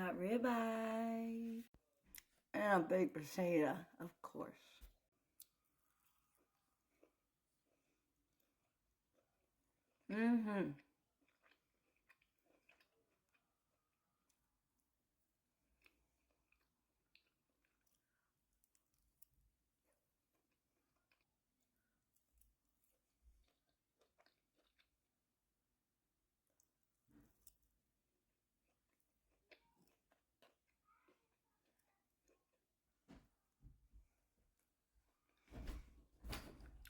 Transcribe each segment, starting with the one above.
got ribeye. And a baked potato, of course. Mm-hmm.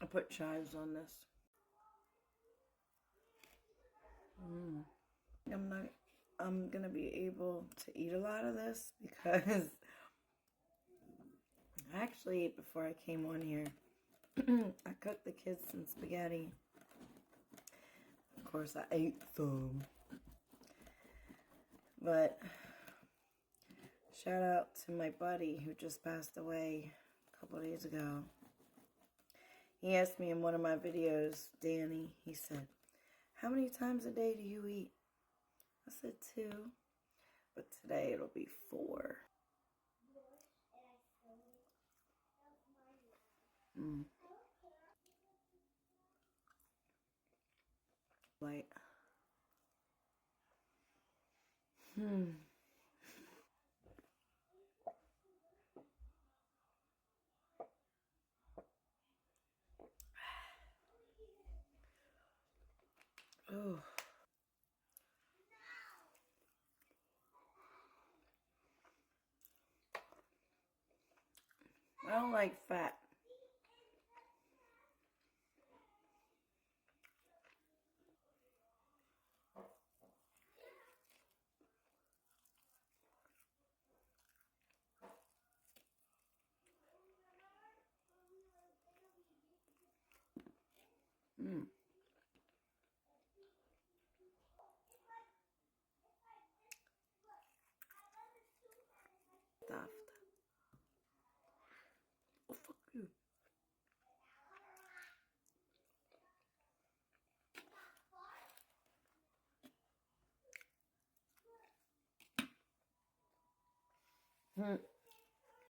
I put chives on this. I'm gonna be able to eat a lot of this because I actually ate before I came on here. I cooked the kids some spaghetti. Of course, I ate some. But shout out to my buddy who just passed away a couple days ago. He asked me in one of my videos, Danny, he said, "How many times a day do you eat?" I said 2, but today it'll be 4. Like, oh. I don't like fat. Stuffed. Oh, fuck you.